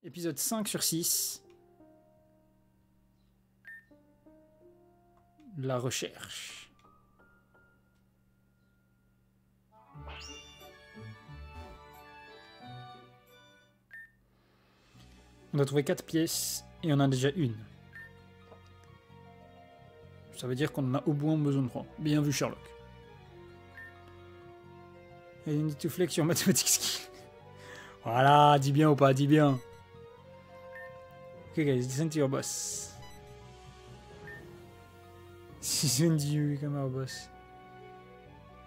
Épisode 5 sur 6. La recherche. On a trouvé 4 pièces et on en a déjà une. Ça veut dire qu'on en a au moins besoin de 3. Bien vu, Sherlock. And you need to flex your mathematics skill. Voilà, dis bien ou pas, dis bien. Okay guys, listen to your boss. Soon do you become our boss?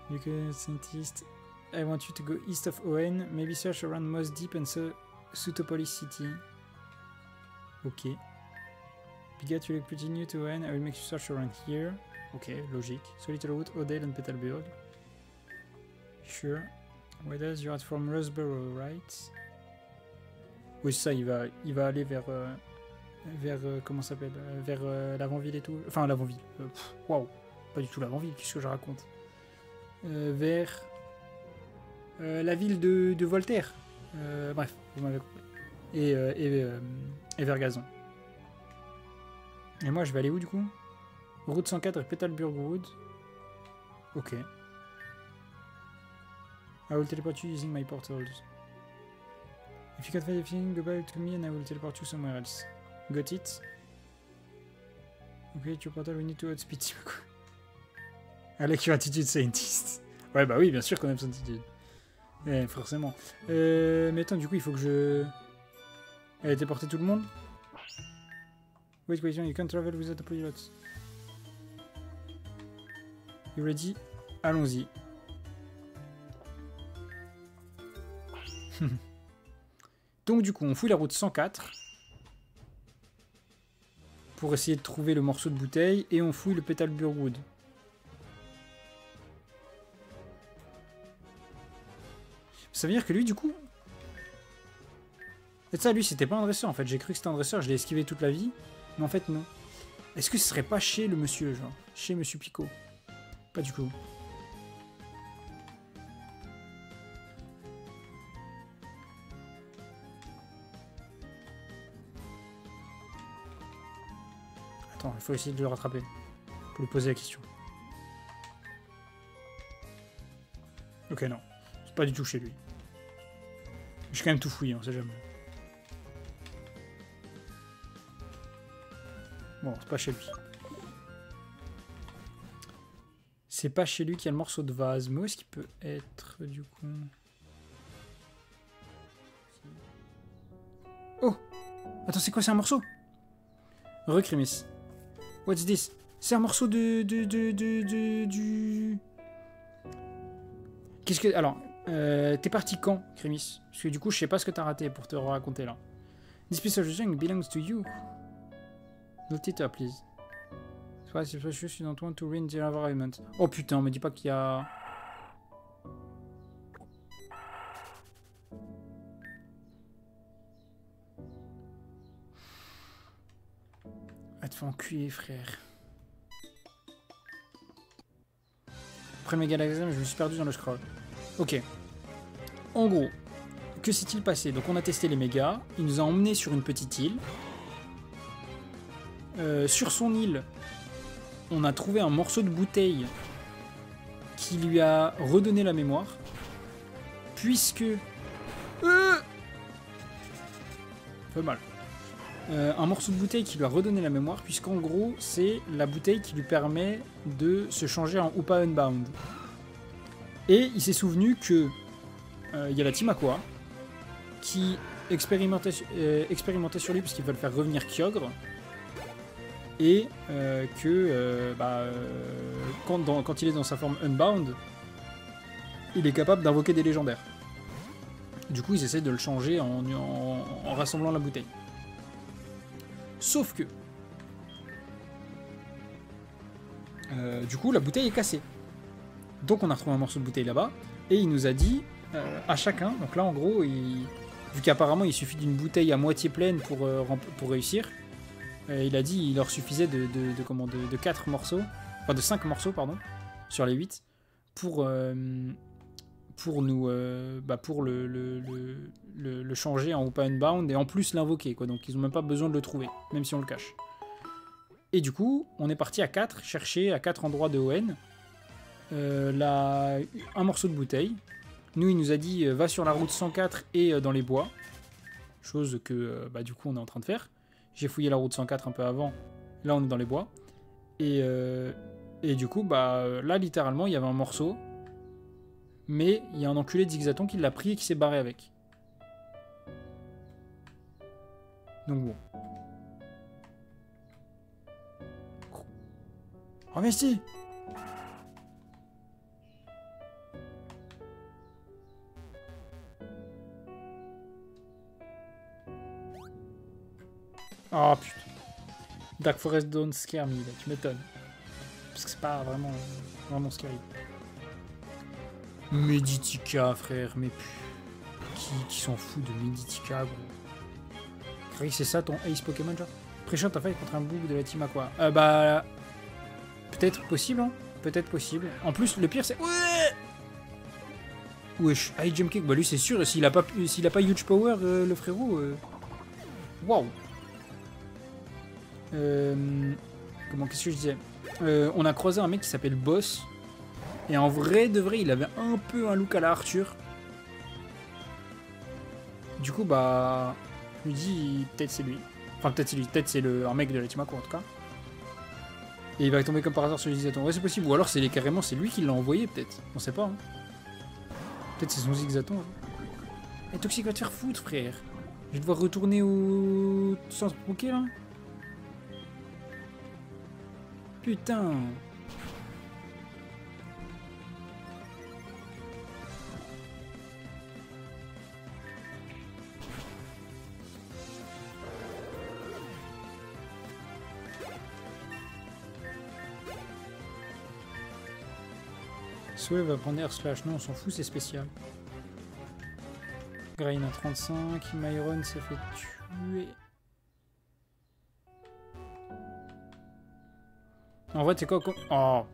You can scientist. I want you to go east of Owen, maybe search around Moss Deep and Sutopolis City. Ok. Pigat, you look pretty new to Owen, I will make you search around here. Ok, logique. So Littlewood, Odell and Petalburg. Sure. Where does you're from Roseboro, right? Oui, ça, il va aller vers comment ça s'appelle, vers l'avant-ville et tout. Enfin, l'avant-ville. Waouh, pas du tout l'avant-ville, qu'est-ce que je raconte? Vers la ville de Voltaire. Bref, vous m'avez compris. Et vers Gazon. Et moi, je vais aller où, du coup? Route 104 et Petalburg Wood. Ok. I will teleport you using my portals. If you can't find anything, go back to me and I will teleport you somewhere else. Got it? Okay, your portal, we need to outspeed you. I like your attitude, scientist. Ouais, bah oui, bien sûr qu'on aime son attitude. Ouais, forcément. Mais attends, du coup, il faut que je... Elle a téléporté tout le monde? Wait, you can't travel without the pilots. You ready? Allons-y. Donc du coup, on fouille la route 104 pour essayer de trouver le morceau de bouteille et on fouille le Petalburg Wood. Ça veut dire que lui, du coup... Et ça, lui, c'était pas un dresseur en fait. J'ai cru que c'était un dresseur, je l'ai esquivé toute la vie. Mais en fait, non. Est-ce que ce serait pas chez le monsieur, genre? Chez Monsieur Picot? Pas du tout. Attends, il faut essayer de le rattraper. Pour lui poser la question. Ok, non. C'est pas du tout chez lui. J'ai quand même tout fouillé, on sait jamais. Bon, c'est pas chez lui. C'est pas chez lui qu'il y a le morceau de vase. Mais où est-ce qu'il peut être, du coup? Oh! Attends, c'est quoi, c'est un morceau? Recrimis. What's this? C'est un morceau du... Qu'est-ce que... Alors, t'es parti quand, Crimis? Parce que du coup, je sais pas ce que t'as raté pour te raconter là. This piece of junk belongs to you. Note it up, please. Soit c'est pas juste, you don't want to ruin the environment. Oh putain, me dis pas qu'il y a... Va te faire enculer, frère. Après le méga examen, je me suis perdu dans le scroll. Ok. En gros, que s'est-il passé? Donc on a testé les mégas, il nous a emmenés sur une petite île. Sur son île, on a trouvé un morceau de bouteille qui lui a redonné la mémoire. Puisque... fait mal. Un morceau de bouteille qui lui a redonné la mémoire, puisqu'en gros, c'est la bouteille qui lui permet de se changer en Hoopa Unbound. Et il s'est souvenu que y a la Team Aqua qui expérimentait sur lui puisqu'ils veulent faire revenir Kyogre. Et quand il est dans sa forme Unbound, il est capable d'invoquer des légendaires. Du coup, ils essaient de le changer en rassemblant la bouteille. Sauf que... du coup, la bouteille est cassée. Donc on a retrouvé un morceau de bouteille là-bas. Et il nous a dit à chacun... Donc là, en gros, vu qu'apparemment, il suffit d'une bouteille à moitié pleine pour réussir... il a dit il leur suffisait de 4 morceaux... Enfin, de 5 morceaux, pardon. Sur les 8. pour nous, pour le changer en Open Bound et en plus l'invoquer, quoi. Donc ils ont même pas besoin de le trouver, même si on le cache. Et du coup, on est parti à 4, chercher à 4 endroits de ON un morceau de bouteille. Nous, il nous a dit va sur la route 104 et dans les bois. Chose que du coup on est en train de faire. J'ai fouillé la route 104 un peu avant. Là on est dans les bois. Et du coup là littéralement il y avait un morceau. Mais il y a un enculé de Zigzaton qui l'a pris et qui s'est barré avec. Donc bon. Reviens ici. Oh putain. Dark Forest don't scare me, là, tu m'étonnes. Parce que c'est pas vraiment scary. Meditica, frère, mais qui s'en fout de Meditica, gros. Croyez que c'est ça ton Ace Pokémon, genre? Pré-shot en fait contre un bug de la team Aqua. Peut-être possible, hein. Peut-être possible. En plus, le pire c'est. Ouais. Wesh, High Jump Kick, bah lui c'est sûr, s'il a pas Huge Power, le frérot. Waouh! Qu'est-ce que je disais? On a croisé un mec qui s'appelle Boss. Et en vrai de vrai, il avait un peu un look à la Arthur. Du coup, je lui dis, peut-être c'est lui. Enfin, peut-être c'est lui, peut-être c'est un mec de la Team Aqua en tout cas. Et il va tomber comme par hasard sur le Zigzaton. Ouais, c'est possible. Ou alors carrément c'est lui qui l'a envoyé, peut-être. On sait pas. Hein. Peut-être c'est son Zigzaton. Hein. Et Toxic va te faire foutre, frère. Je vais devoir retourner au centre Poké là. Putain. Sway va prendre Air Slash. Non, on s'en fout, c'est spécial. Grain à 35. Myron s'est fait tuer. En vrai, c'est quoi? Oh.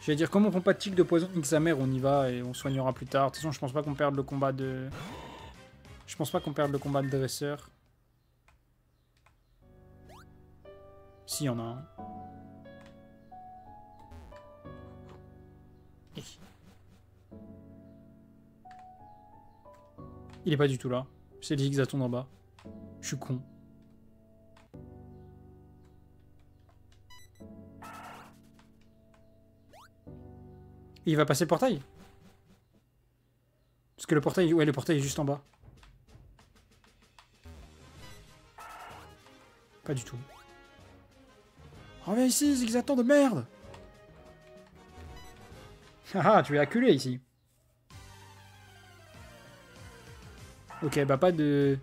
J'allais dire, comme on prend pas de tic de poison avec sa mère, on y va et on soignera plus tard. De toute façon, je pense pas qu'on perde le combat de. Je pense pas qu'on perde le combat de dresseur. Si, y en a un. Il est pas du tout là. C'est le Zigzaton d'en bas. Je suis con. Et il va passer le portail. Parce que le portail est juste en bas. Pas du tout. Reviens ici, Zigzaton de merde. Ah, tu es acculé ici. Ok, pas de...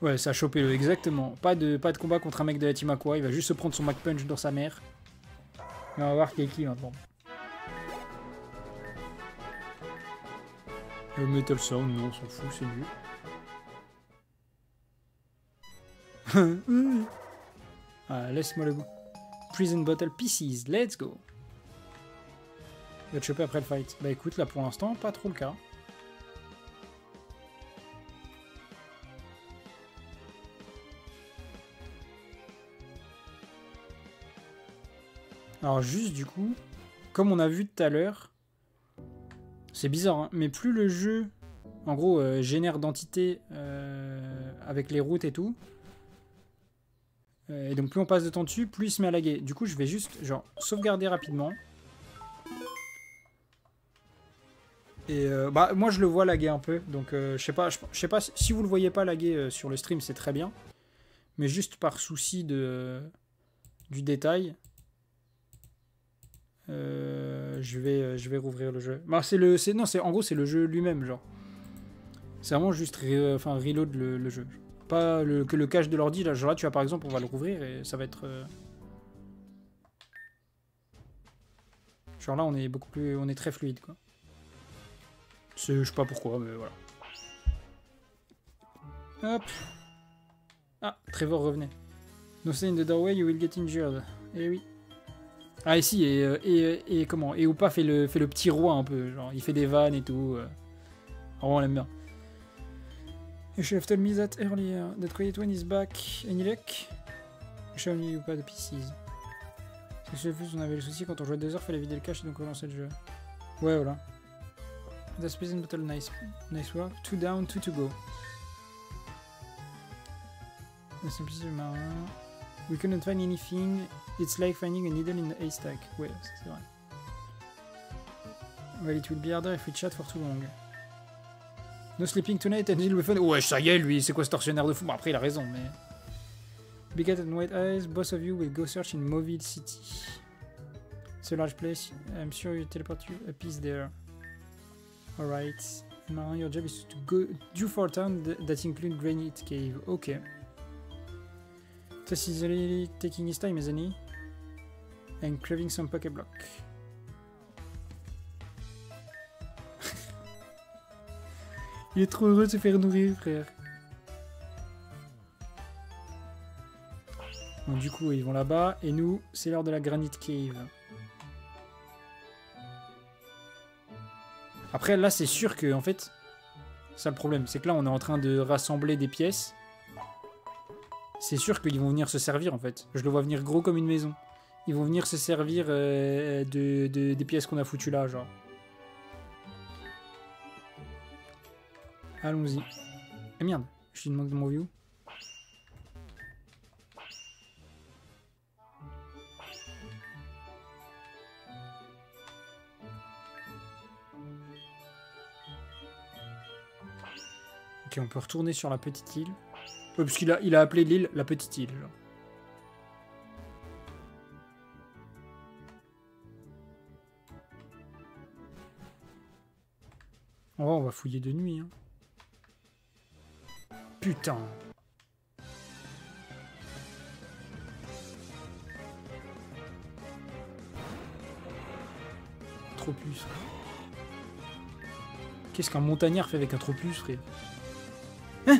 Ouais, ça a chopé le, exactement. Pas de combat contre un mec de la Team Aqua. Il va juste se prendre son Mac Punch dans sa mère. Et on va voir qui est qui maintenant. Metal Sound, non, on s'en fout, c'est nul. Ah, laisse-moi le goût. Prison Bottle Pieces, let's go. Il va te choper après le fight. Bah écoute, là pour l'instant, pas trop le cas. Alors juste du coup, comme on a vu tout à l'heure, c'est bizarre, hein, mais plus le jeu, en gros, génère d'entités avec les routes et tout, et donc plus on passe de temps dessus, plus il se met à laguer. Du coup, je vais juste, genre, sauvegarder rapidement. Et moi, je le vois laguer un peu, donc je sais pas si vous le voyez pas laguer sur le stream, c'est très bien. Mais juste par souci du détail, je vais rouvrir le jeu. Bah, en gros, c'est le jeu lui-même, genre. C'est vraiment juste reload le jeu. Pas que le cache de l'ordi, là, genre là, tu vois, par exemple, on va le rouvrir et ça va être... Genre là, on est on est très fluide, quoi. Je sais pas pourquoi, mais voilà. Hop. Ah, Trevor revenait. No stay in the doorway, you will get injured. Eh oui. Ah, et si, et comment? Et Oupa fait le petit roi un peu. Genre, il fait des vannes et tout. Vraiment, on l'aime bien. You should have told me that earlier. That quiet one is back. Any luck? Show me Oupa de PCs. C'est que on avait le souci quand on jouait 2 heures, fallait vider le cache et donc relancer le jeu. Ouais, voilà. The space in battle, nice work. 2 down, 2 to go. The simplicity marin. We couldn't find anything. It's like finding a needle in a haystack. Ouais, ça c'est vrai. Well, it will be harder if we chat for too long. No sleeping tonight and deal with fun. Ouais, ça y est, lui, c'est quoi ce tortionnaire de fou? Bon, après, il a raison, mais. Big Cat and White Eyes, both of you will go search in Mobile City. It's a large place. I'm sure you teleport you a piece there. Alright. Marin, your job is to go due for a town that include Granite Cave. Ok. Tess is really taking his time, isn't he? And craving some Pokéblock. Il est trop heureux de se faire nourrir, frère. Donc du coup, ils vont là-bas. Et nous, c'est l'heure de la Granite Cave. Après, là, c'est sûr que, en fait, ça le problème. C'est que là, on est en train de rassembler des pièces. C'est sûr qu'ils vont venir se servir, en fait. Je le vois venir gros comme une maison. Ils vont venir se servir des pièces qu'on a foutues là, genre. Allons-y. Eh merde, je lui demande de mon view. Ok, on peut retourner sur la petite île. Parce qu'il a appelé l'île la petite île. Genre. Oh, on va fouiller de nuit. Hein. Putain. Tropus. Qu'est-ce qu'un montagnard fait avec un tropus, frère? Hein?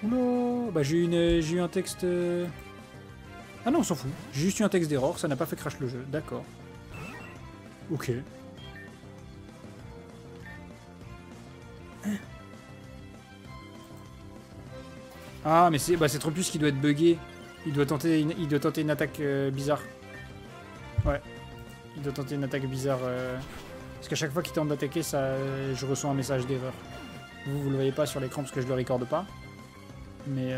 Oula. Bah j'ai eu un texte... Ah non, on s'en fout. J'ai juste eu un texte d'erreur, ça n'a pas fait crash le jeu. D'accord. Ok. Ah, mais c'est Tropus qui doit être buggé. Il doit tenter une attaque bizarre. Ouais. Il doit tenter une attaque bizarre. Parce qu'à chaque fois qu'il tente d'attaquer, je reçois un message d'erreur. Vous le voyez pas sur l'écran parce que je le recorde pas. Mais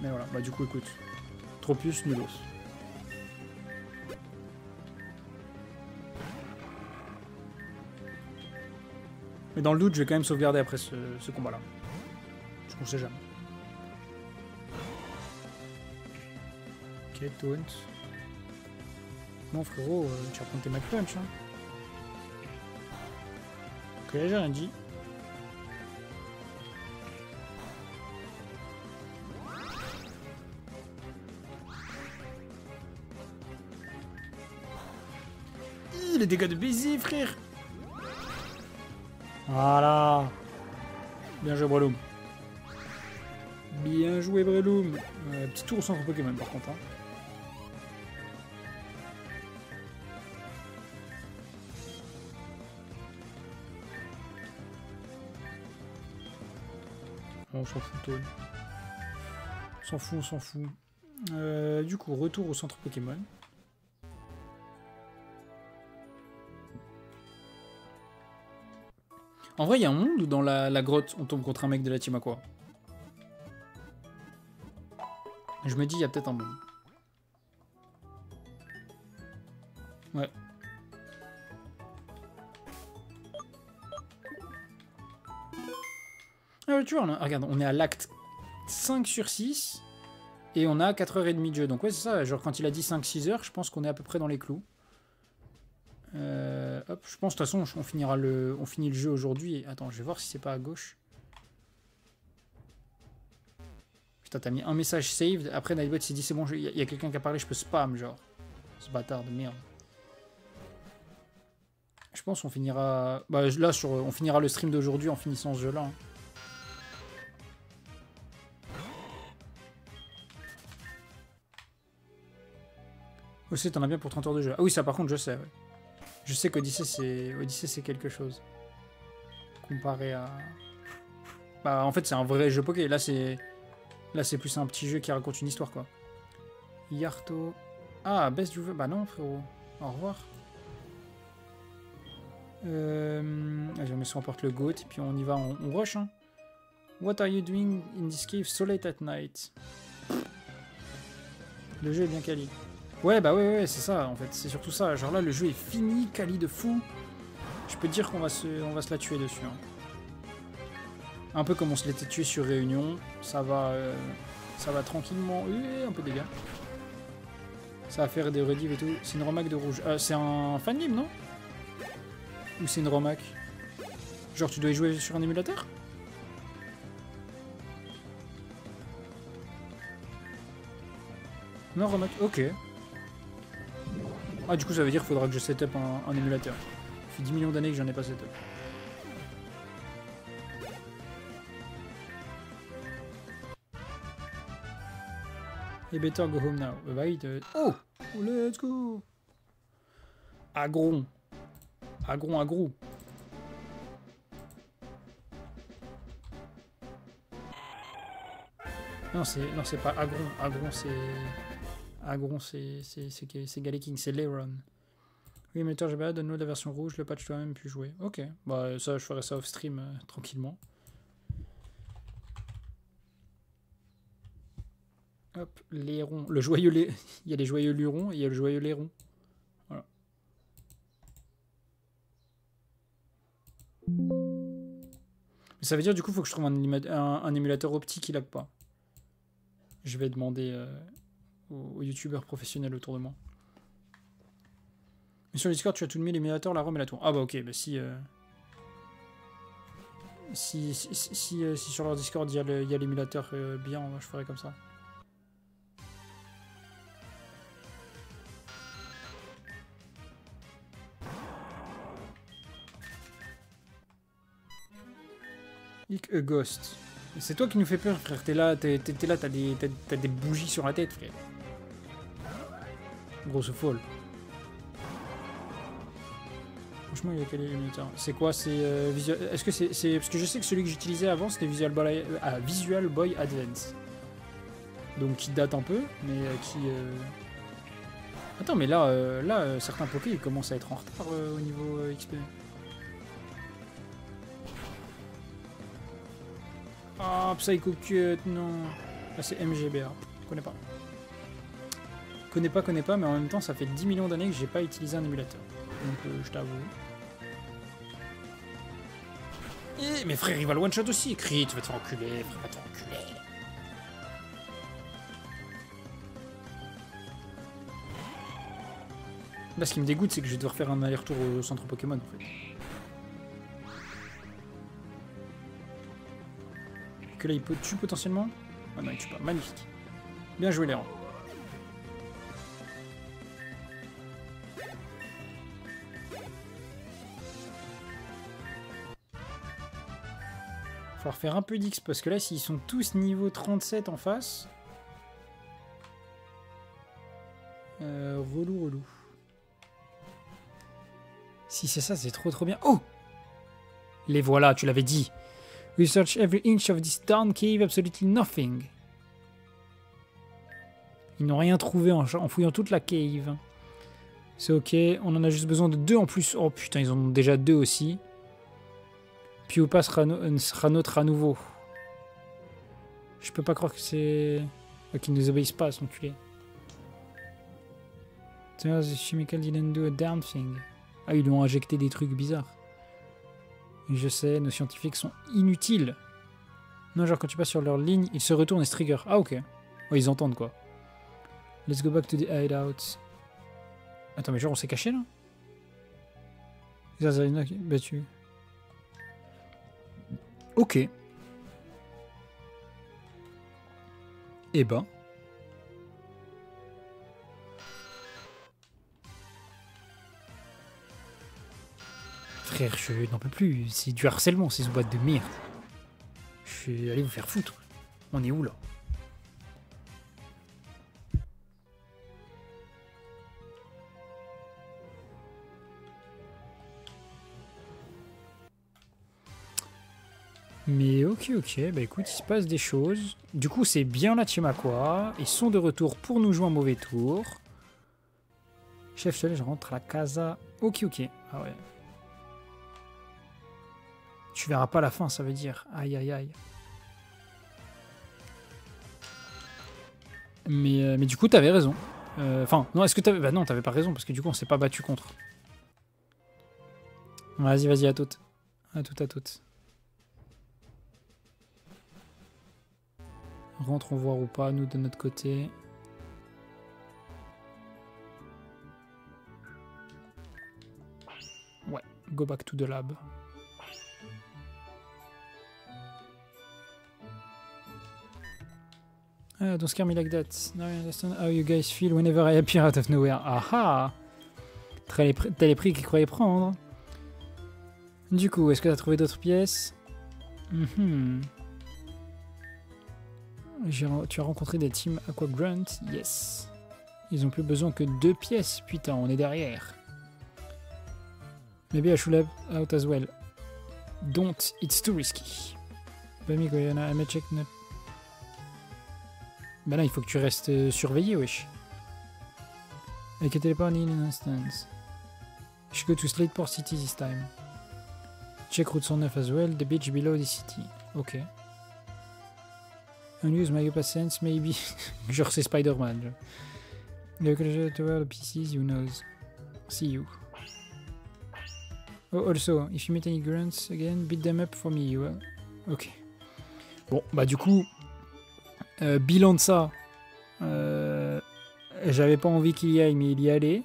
voilà. Bah du coup, écoute. Tropus, nulos. Mais dans le doute, je vais quand même sauvegarder après ce combat-là. Parce qu'on sait jamais. Ok, taunt. Non frérot, tu vas prendre tes McPunch. Hein. Ok, j'ai rien dit. Les dégâts de baiser, frère. Voilà. Bien joué, Breloom. Bien joué, Breloom. Petit tour au centre Pokémon, par contre. Hein. On s'en fout, Toad. On s'en fout. Du coup, retour au centre Pokémon. En vrai, il y a un monde où dans la grotte, on tombe contre un mec de la team Aqua. Je me dis, il y a peut-être un monde. Ouais. Ah, tu vois, regarde, on est à l'acte 5 sur 6 et on a 4h30 de jeu. Donc ouais, c'est ça, genre quand il a dit 5-6 heures, je pense qu'on est à peu près dans les clous. Hop, je pense de toute façon on finit le jeu aujourd'hui. Attends, je vais voir si c'est pas à gauche. Putain, t'as mis un message saved. Après, Nightbot s'est dit c'est bon, il y a quelqu'un qui a parlé, je peux spam, genre. Ce bâtard de merde. Je pense qu'on finira... Bah là, on finira le stream d'aujourd'hui en finissant ce jeu-là. Hein. Aussi, t'en as bien pour 30 heures de jeu. Ah oui, ça par contre, je sais. Ouais. Je sais qu'Odyssey, c'est quelque chose. Comparé à... Bah, en fait, c'est un vrai jeu Poké. Là, c'est plus un petit jeu qui raconte une histoire, quoi. Yarto. Ah, baisse du jeu. Bah non, frérot. Au revoir. Vas-y, on met sur porte le GOAT, et puis on y va, on rush, hein. What are you doing in this cave so late at night? Le jeu est bien quali. Ouais, bah ouais, c'est ça, en fait. C'est surtout ça. Genre là, le jeu est fini, quali de fou. Je peux te dire qu'on va se la tuer dessus. Hein. Un peu comme on se l'était tué sur Réunion. Ça va tranquillement. Un peu de dégâts. Ça va faire des redives et tout. C'est une romac de rouge. C'est un fan game, non? Ou c'est une romac? Genre, tu dois y jouer sur un émulateur? Non, romac. Ok. Ah, du coup, ça veut dire qu'il faudra que je setup un émulateur. Ça fait 10 millions d'années que j'en ai pas setup. Et better go home now. Right. Oh! Let's go! Agron. Agron. Non, c'est pas Agron. Agron, c'est Galeking, c'est Leron. Oui, émulateur GBA, donne-nous la version rouge, le patch toi-même puis jouer. Ok, bah ça, je ferai ça off-stream tranquillement. Hop, Léron. Le joyeux il y a les joyeux lurons et il y a le joyeux Léron. Voilà. Mais ça veut dire du coup, il faut que je trouve un émulateur optique qui lag pas. Je vais demander aux youtubeurs professionnels autour de moi. Mais sur Discord, tu as tout mis l'émulateur, la ROM et la tour. Ah bah ok, bah si sur leur Discord il y a l'émulateur bien, je ferai comme ça. Hic a Ghost. C'est toi qui nous fais peur, frère. T'es là, t'as des bougies sur la tête, frère. Grosse folle. Franchement, il y a quel émulateur? C'est quoi? C'est Visual... Est-ce que c'est... Parce que je sais que celui que j'utilisais avant, c'était Visual Boy Advance. Donc qui date un peu, mais qui... Attends, mais là, certains Poké, ils commencent à être en retard au niveau XP. Ah, Psycho Cut, non. Ah, c'est MGBA. Je connais pas. Connais pas, mais en même temps, ça fait 10 millions d'années que j'ai pas utilisé un émulateur. Donc, je t'avoue. Mais frère, il va le one-shot aussi. Crit, tu vas te faire enculer, frère, va te faire enculer. Là, ce qui me dégoûte, c'est que je vais devoir faire un aller-retour au centre Pokémon, en fait. Que là, il peut tuer potentiellement. Ah non, il tue pas. Magnifique. Bien joué, Léon. Falloir faire un peu d'X parce que là, s'ils sont tous niveau 37 en face. Relou. Si c'est ça, c'est trop bien. Oh! Les voilà, tu l'avais dit. Research every inch of this darn cave, absolutely nothing. Ils n'ont rien trouvé en fouillant toute la cave. C'est ok, on en a juste besoin de 2 en plus. Oh putain, ils en ont déjà 2 aussi. Piupa sera notre à nouveau. Je peux pas croire que c'est... qu'ils nous obéissent pas, son culé. The chemical didn't do a damn thing. Ah, ils lui ont injecté des trucs bizarres. Je sais, nos scientifiques sont inutiles. Non, genre quand tu passes sur leur ligne, ils se retournent et se trigger. Ah, ok. Ouais, ils entendent quoi. Let's go back to the hideout. Attends, mais genre on s'est caché là? Zazarina qui est battu. Ok. Eh ben. Frère, je n'en peux plus. C'est du harcèlement, ces boîtes de merde. Je vais aller vous faire foutre. On est où là? Mais ok, bah écoute, il se passe des choses. Du coup, c'est bien la Chimakwa. Ils sont de retour pour nous jouer un mauvais tour. Chef seul, je rentre à la casa. Ok. Ah ouais. Tu verras pas la fin, ça veut dire. Aïe. Mais du coup, t'avais raison. Enfin, non, est-ce que t'avais... Bah non, t'avais pas raison, parce que du coup, on s'est pas battu contre. Vas-y, à toutes. À toutes. Rentrons voir ou pas, nous, de notre côté. Ouais, go back to the lab. Don't scare me like that. Now I understand how you guys feel whenever I appear out of nowhere. Aha! T'as les prix qu'ils croyaient prendre. Du coup, est-ce que t'as trouvé d'autres pièces? Tu as rencontré des teams Aqua Grunt? Yes. Ils ont plus besoin que 2 pièces. Putain, on est derrière. Maybe I should have out as well. Don't, it's too risky. I may check. Bah là, il faut que tu restes surveillé, wesh. I can teleport in an instance. I should go to Slateport City this time. Check Route 109 as well, the beach below the city. Ok. And use my upper sense, maybe. Genre c'est Spider-Man. To wear the PCs, who knows. See you. Oh, also, if you meet any grunts again, beat them up for me, you will. Ok. Bon, bah du coup, bilan de ça. J'avais pas envie qu'il y aille, mais il y allait.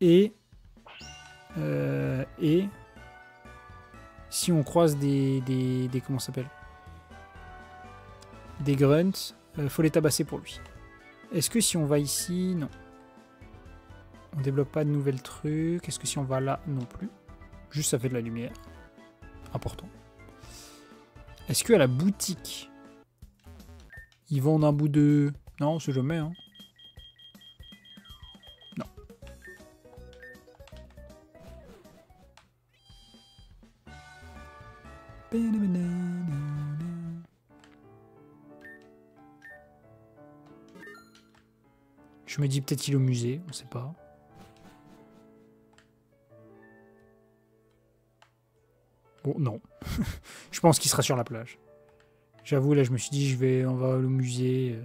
Et si on croise des comment ça s'appelle, des grunts, faut les tabasser pour lui. Est-ce que si on va ici, non. On débloque pas de nouvelles trucs. Est-ce que si on va là, non plus. Juste ça fait de la lumière. Important. Est-ce que à la boutique, ils vendent un bout de... Non, on sait jamais, hein. Non. Je me dis peut-être il est au musée, on sait pas. Bon, non. Je pense qu'il sera sur la plage. J'avoue, là, je me suis dit, on va au musée.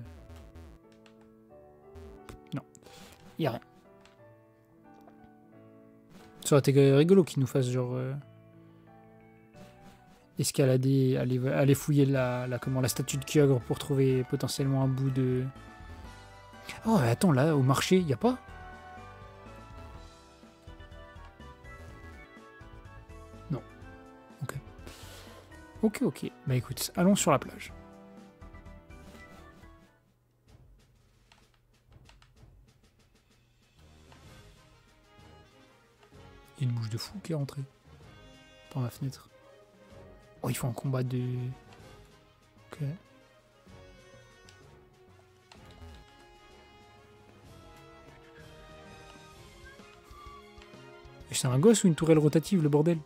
Non. Il n'y a rien. Ça aurait été rigolo qu'il nous fasse genre... escalader, aller fouiller la statue de Kyogre pour trouver potentiellement un bout de... Oh, attends, là, au marché, il n'y a pas? Non. Ok. Ok. Bah écoute, allons sur la plage. Il y a une bouche de fou qui est rentrée par ma fenêtre. Oh, ils font un combat de... Ok. C'est un gosse ou une tourelle rotative, le bordel?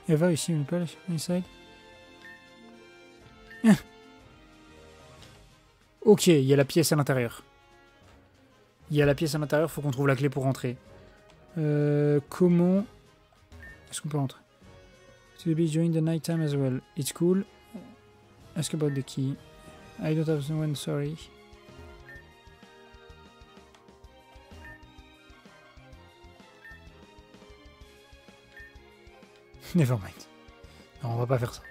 Eva, ici, une page, inside. Ok, il y a la pièce à l'intérieur. Faut qu'on trouve la clé pour rentrer. Comment... Est-ce qu'on peut rentrer? To be during the night time as well. It's cool. Ask about the key. I don't have one, sorry. Never mind. Non, on va pas faire ça.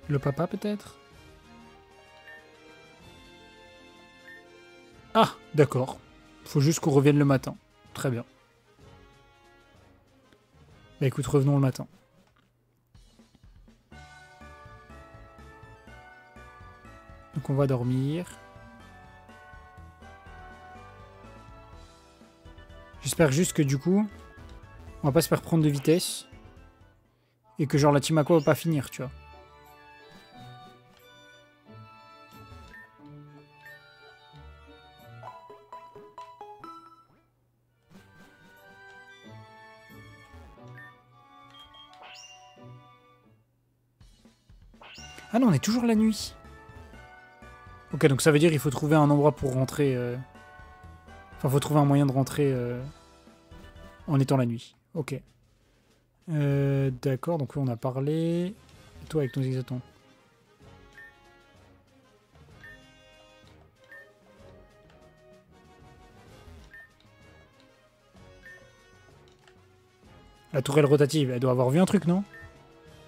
Le papa, peut-être? Ah, d'accord. Faut juste qu'on revienne le matin. Très bien. Bah écoute, revenons le matin. Donc on va dormir. J'espère juste que du coup, on va pas se faire prendre de vitesse. Et que genre la team Aqua va pas finir, tu vois. Ah non, on est toujours la nuit. Ok, donc ça veut dire qu'il faut trouver un endroit pour rentrer... Enfin, faut trouver un moyen de rentrer en étant la nuit. Ok. D'accord, donc oui, on a parlé. Et toi, avec ton exatons. La tourelle rotative, elle doit avoir vu un truc, non?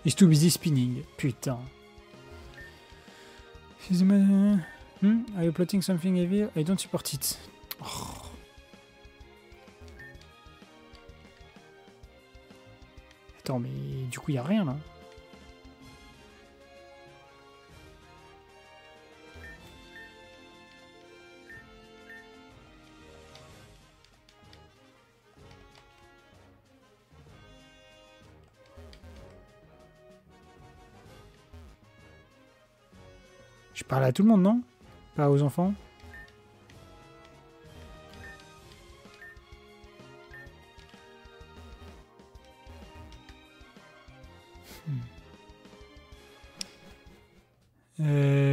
He's too busy spinning. Putain. Are you plotting something heavy? I don't support it. Oh. Attends, mais du coup, il n'y a rien, là. Je parle à tout le monde, non? Pas aux enfants?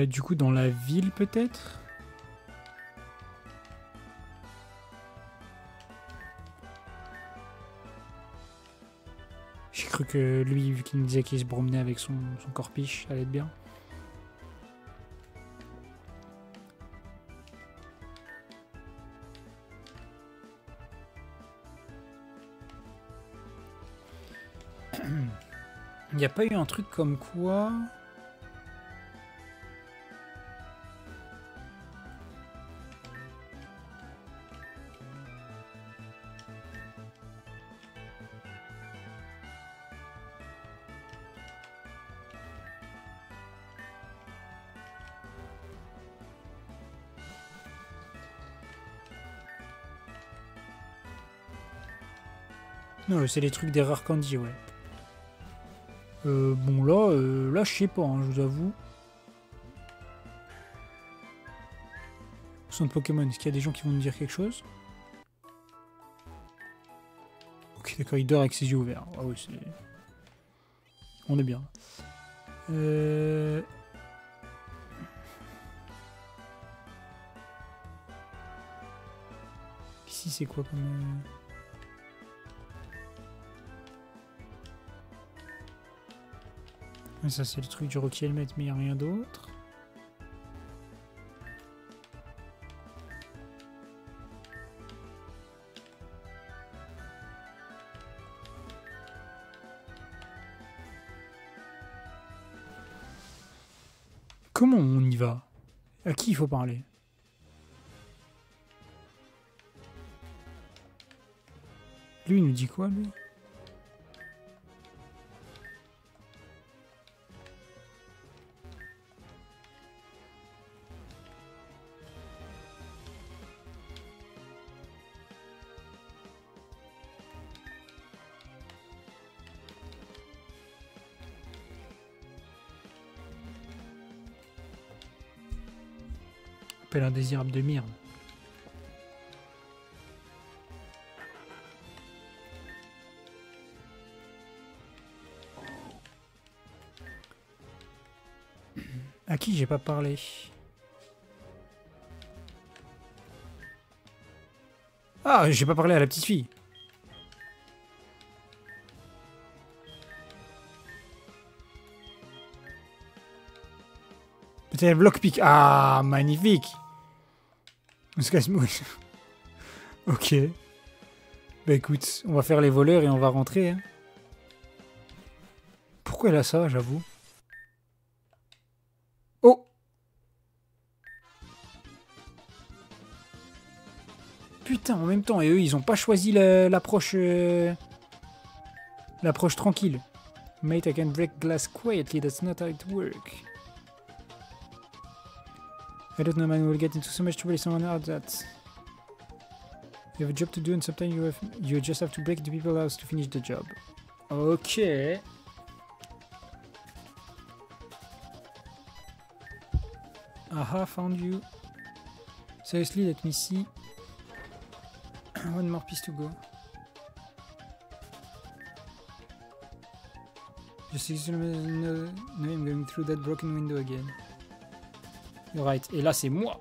Du coup, dans la ville, peut-être? J'ai cru que lui, vu qu'il me disait qu'il se promenait avec son corpiche, ça allait être bien. Il n'y a pas eu un truc comme quoi... Non, c'est les trucs des rares candy, ouais. Bon, là, je sais pas, hein, je vous avoue. Son Pokémon, est-ce qu'il y a des gens qui vont nous dire quelque chose? Ok, d'accord, il dort avec ses yeux ouverts. Ah oui, c'est... On est bien. Ici, c'est quoi comme... Ça, c'est le truc du Rocky Helmet, mais il n'y a rien d'autre. Comment on y va? À qui il faut parler? Lui, il nous dit quoi, lui? Appelle indésirable de merde. À qui j'ai pas parlé? Ah, j'ai pas parlé à la petite fille. Peut-être Blockpick. Ah, magnifique. On se casse mouche. Ok. Bah écoute, on va faire les voleurs et on va rentrer. Hein. Pourquoi elle a ça, j'avoue? Oh! Putain, en même temps, et eux, ils ont pas choisi l'approche... l'approche tranquille. Mate, I can break glass quietly, that's not how it works. I don't know, man, we'll get into so much trouble if someone out that... You have a job to do and sometimes you just have to break the people's house to finish the job. Ok. Aha, found you. Seriously, let me see. One more piece to go. Just no, I'm going through that broken window again. You're right. Et là, c'est moi.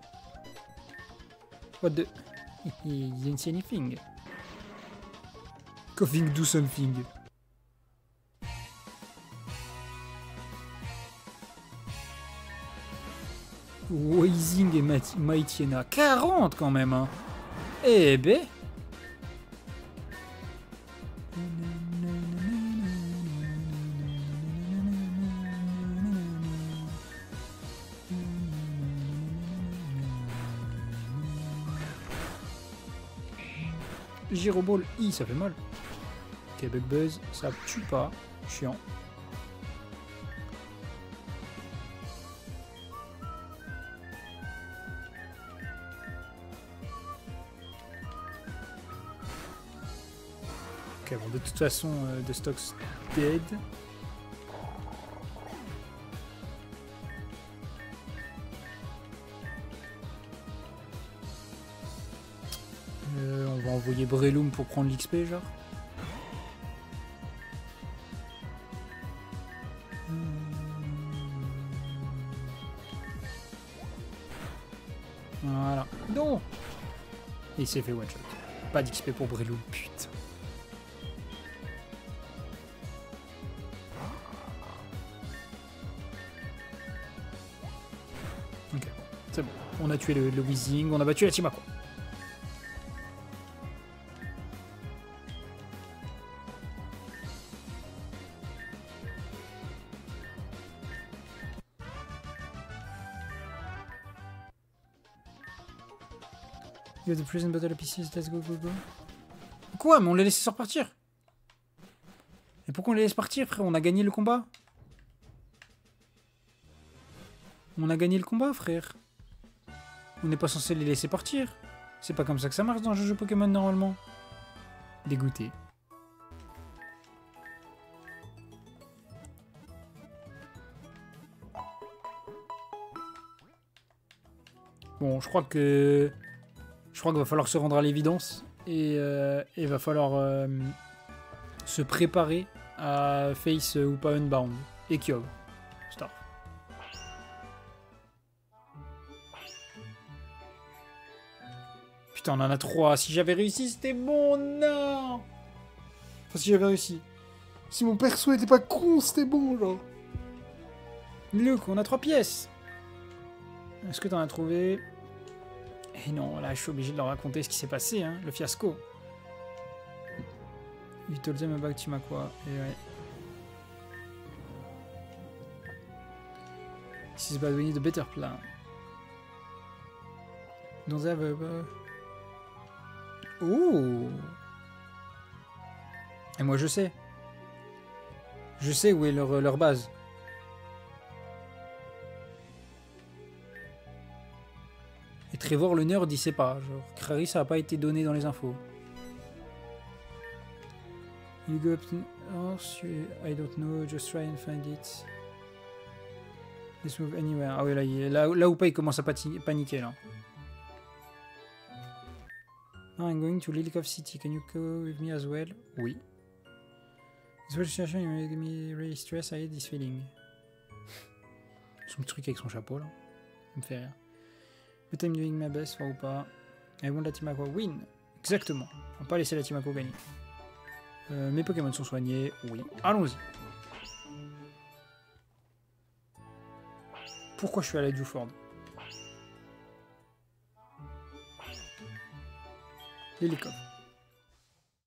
What the... You didn't see anything. Coughing, do something. Wazing et Maïtiena. 40 quand même, hein. Eh ben... Gyroball, ça fait mal. Ok, Bug Buzz, ça tue pas. Chiant. Ok, bon, de toute façon, The Stock's dead. On va envoyer Breloom pour prendre l'XP, genre. Voilà. Non! Et il s'est fait one shot. Pas d'XP pour Breloom, putain. Ok, c'est bon. On a tué le Weezing, on a battu la Timakwa. You have the prison battle pieces, let's go, go, go. Quoi? Mais on l'a laissé se repartir. Et pourquoi on les laisse partir, frère? On a gagné le combat. On a gagné le combat, frère. On n'est pas censé les laisser partir. C'est pas comme ça que ça marche dans un jeu Pokémon, normalement. Dégoûté. Bon, je crois qu'il va falloir se rendre à l'évidence. Et il va falloir se préparer à face ou pas Unbound. Et Kyogre. Start. Putain, on en a 3. Si j'avais réussi, c'était bon. Non. Enfin, si j'avais réussi. Si mon perso était pas con, c'était bon, genre. Luke, on a 3 pièces. Est-ce que t'en as trouvé? Et non, là, je suis obligé de leur raconter ce qui s'est passé, hein, le fiasco. You told them about Timakwa. Et ouais. This is bad, we need a better plan. Don't they have a... Oh! Et moi, je sais. Je sais où est leur base. Et Trevor le nerd il sait pas, genre Crary ça a pas été donné dans les infos. You go up to... Oh, I don't know, just try and find it. Let's move anywhere. Ah oui, là où pas il commence à paniquer là. Oh, I'm going to Lilycove City, can you go with me as well? Oui. This situation you made me really stressed, I hate this feeling. Son truc avec son chapeau là, ça me fait rire. But I'm doing my best, ou pas. I want la Timakwa win. Exactement. On va pas laisser la Timakwa gagner. Mes Pokémon sont soignés. Oui. Allons-y. Pourquoi je suis allé à Dewford? Lilycove.